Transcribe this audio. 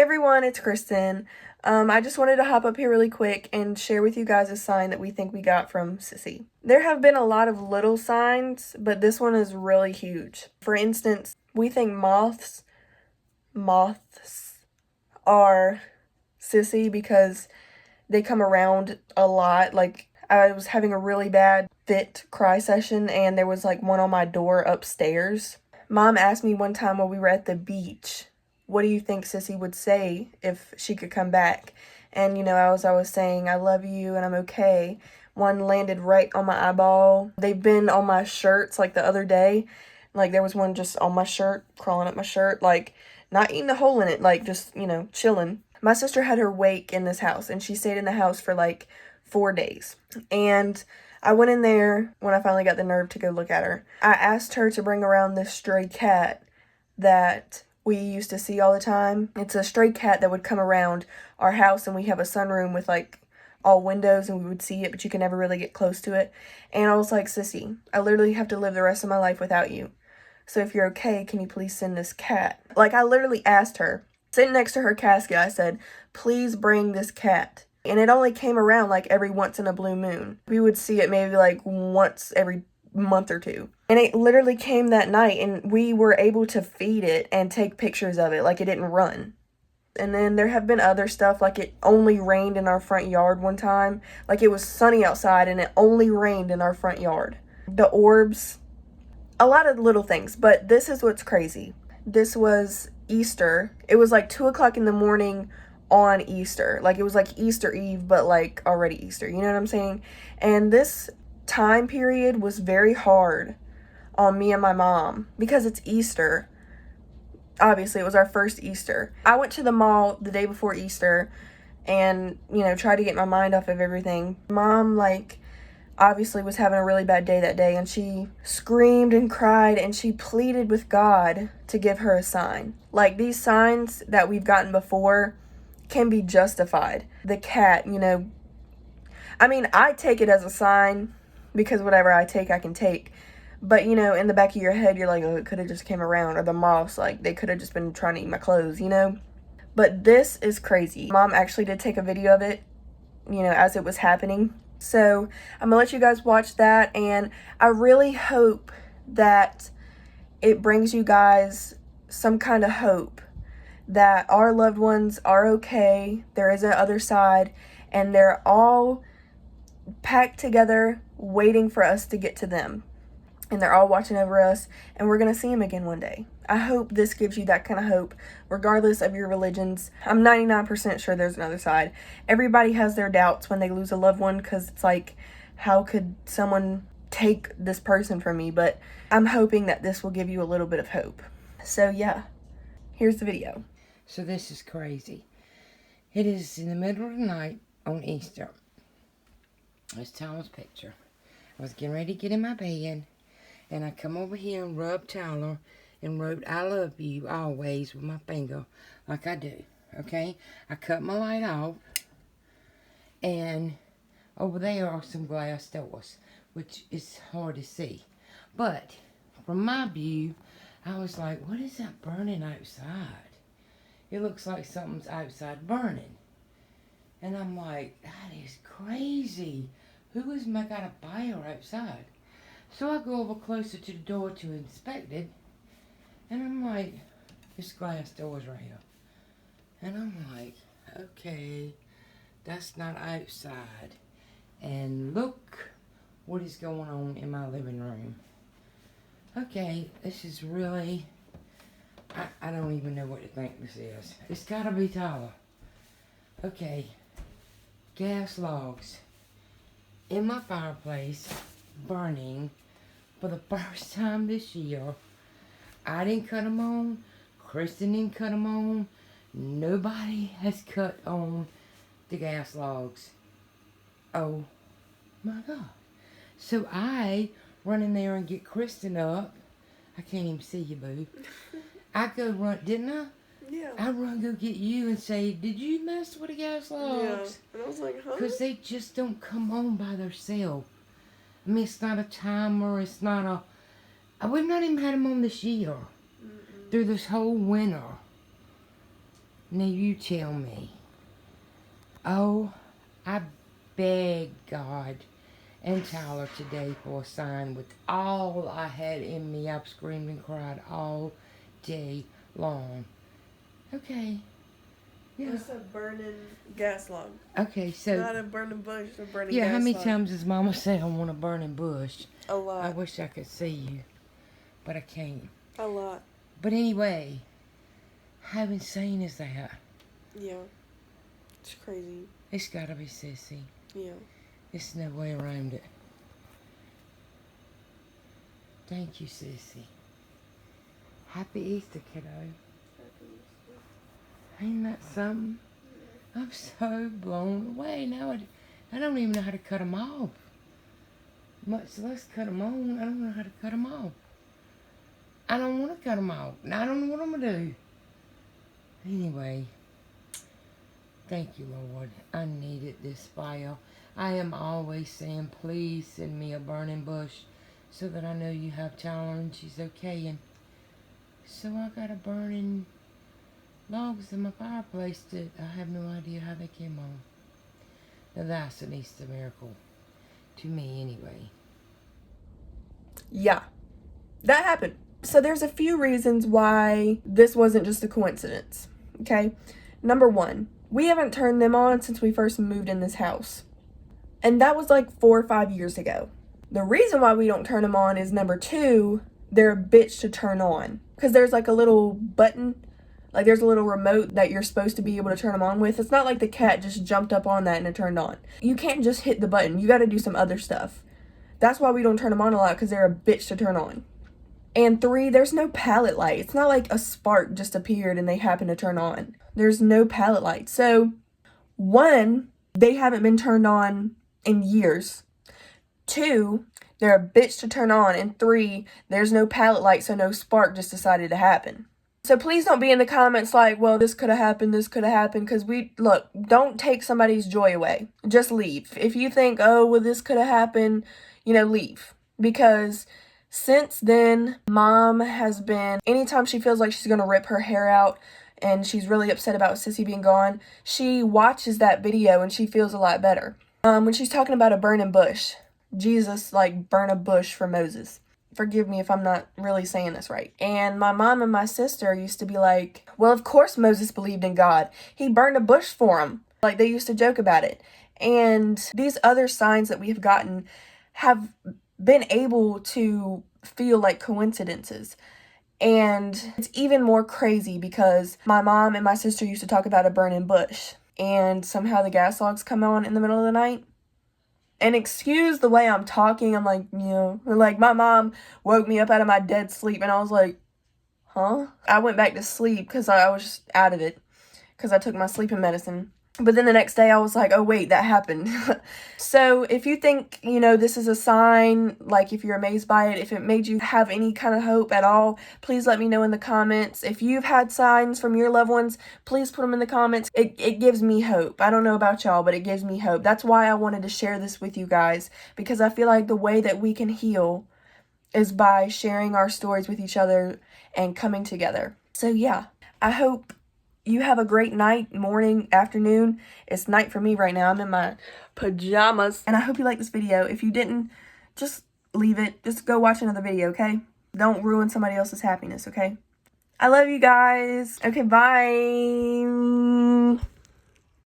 everyone, it's Kristen. I just wanted to hop up here really quick and share with you guys a sign that we think we got from Sissy. There have been a lot of little signs, but this one is really huge. For instance, we think moths are Sissy because they come around a lot. Like, I was having a really bad fit cry session and there was like one on my door upstairs. Mom asked me one time while we were at the beach, what do you think Sissy would say if she could come back? And, as I was saying, I love you and I'm okay, one landed right on my eyeball. They've been on my shirts, like the other day. Like, there was one just on my shirt, crawling up my shirt, like, not eating a hole in it, like, just, chilling. My sister had her wake in this house, and she stayed in the house for, like, 4 days. And I went in there when I finally got the nerve to go look at her. I asked her to bring around this stray cat that we used to see all the time. It's a stray cat that would come around our house, and we have a sunroom with like all windows and we would see it, but you can never really get close to it. And I was like, Sissy, I literally have to live the rest of my life without you. So if you're okay, can you please send this cat? Like, I literally asked her, sitting next to her casket, I said, please bring this cat. And it only came around like every once in a blue moon. We would see it maybe like once every month or two. And it literally came that night and we were able to feed it and take pictures of it, like it didn't run. And then there have been other stuff, like it only rained in our front yard one time. Like, it was sunny outside and it only rained in our front yard. The orbs, a lot of little things, but this is what's crazy. This was Easter. It was like 2 o'clock in the morning on Easter. Like, it was like Easter Eve, but like already Easter, you know what I'm saying? And this time period was very hard on me and my mom because it's Easter. Obviously, it was our first Easter. I went to the mall the day before Easter and, tried to get my mind off of everything. Mom, obviously was having a really bad day that day, and she screamed and cried and she pleaded with God to give her a sign. Like, these signs that we've gotten before can be justified. The cat, I take it as a sign because whatever I take, I can take. But, in the back of your head, you're like, oh, it could have just came around. Or the moths, like, they could have just been trying to eat my clothes, But this is crazy. Mom actually did take a video of it, as it was happening. So I'm gonna let you guys watch that, and I really hope that it brings you guys some kind of hope that our loved ones are okay, there is an other side, and they're all packed together waiting for us to get to them. And they're all watching over us, and we're gonna see them again one day. I hope this gives you that kind of hope, regardless of your religions. I'm 99% sure there's another side. Everybody has their doubts when they lose a loved one, because it's like, how could someone take this person from me? But I'm hoping that this will give you a little bit of hope. So yeah, here's the video. So this is crazy. It is in the middle of the night on Easter. It's Tyler's picture. I was getting ready to get in my bed, and I come over here and rubbed Tyler and wrote, I love you always with my finger, like I do, okay? I cut my light off, and over there are some glass doors, which is hard to see. But from my view, I was like, what is that burning outside? It looks like something's outside burning. And I'm like, that is crazy. Who has got a fire outside? So I go over closer to the door to inspect it, and I'm like, this glass door's right here. And I'm like, okay, that's not outside. And look what is going on in my living room. Okay, this is really, I don't even know what to think this is. It's gotta be Tyler. Okay, gas logs in my fireplace, burning for the first time this year. I didn't cut them on. Kristen didn't cut them on. Nobody has cut on the gas logs. Oh my God. So I run in there and get Kristen up. I can't even see you, boo. I go run, didn't I? Yeah. I run go get you and say, did you mess with the gas logs? Yeah. And I was like, huh? Because they just don't come on by themselves. I mean, it's not a timer. It's not a... We've not even had them on this year. Through this whole winter. Now you tell me. Oh, I begged God and Tyler today for a sign. With all I had in me, I've screamed and cried all day long. Okay. Yeah. It's a burning gas log. Okay, so... Not a burning bush, a burning yeah, gas how many log. times does Mama say I want a burning bush? A lot. I wish I could see you, but I can't. A lot. But anyway, how insane is that? Yeah. It's crazy. It's gotta be Sissy. Yeah. There's no way around it. Thank you, Sissy. Happy Easter, kiddo. Ain't that something? I'm so blown away. Now I don't even know how to cut them off. Much less cut them on. I don't know how to cut them off. I don't want to cut them off. Now I don't know what I'm going to do. Anyway, thank you, Lord. I needed this fire. I am always saying, please send me a burning bush so that I know you have Tyler and she's okay. And so I got a burning logs in my fireplace that I have no idea how they came on. Now that's an Easter miracle. To me, anyway. Yeah. That happened. So there's a few reasons why this wasn't just a coincidence. Okay? Number one, we haven't turned them on since we first moved in this house. And that was like 4 or 5 years ago. The reason why we don't turn them on is number two, they're a bitch to turn on. Because there's like a little button, like there's a little remote that you're supposed to be able to turn them on with. It's not like the cat just jumped up on that and it turned on. You can't just hit the button. You got to do some other stuff. That's why we don't turn them on a lot, because they're a bitch to turn on. And three, there's no palette light. It's not like a spark just appeared and they happen to turn on. There's no palette light. So, one, they haven't been turned on in years. Two, they're a bitch to turn on. And three, there's no palette light, so no spark just decided to happen. So please don't be in the comments like, well, this could have happened, because look, don't take somebody's joy away. Just leave. If you think, oh, well, this could have happened, leave. Because since then, Mom has been, anytime she feels like she's going to rip her hair out and she's really upset about Sissy being gone, she watches that video and she feels a lot better. When she's talking about a burning bush, Jesus, burn a bush for Moses. Forgive me if I'm not really saying this right. And my mom and my sister used to be like, well, of course Moses believed in God. He burned a bush for him. They used to joke about it. And these other signs that we've gotten have been able to feel like coincidences. And it's even more crazy because my mom and my sister used to talk about a burning bush. And somehow the gas logs come on in the middle of the night. And excuse the way I'm talking, I'm my mom woke me up out of my dead sleep and I was like, huh? I went back to sleep because I was just out of it because I took my sleeping medicine. But then the next day I was like, oh wait, that happened. So if you think, this is a sign, if you're amazed by it, if it made you have any kind of hope at all, please let me know in the comments. If you've had signs from your loved ones, please put them in the comments. It gives me hope. I don't know about y'all, but it gives me hope. That's why I wanted to share this with you guys, because I feel like the way that we can heal is by sharing our stories with each other and coming together. So yeah, I hope you have a great night, morning, afternoon. It's night for me right now. I'm in my pajamas. And I hope you liked this video. If you didn't, just leave it. Just go watch another video, okay? Don't ruin somebody else's happiness, okay? I love you guys. Okay, bye.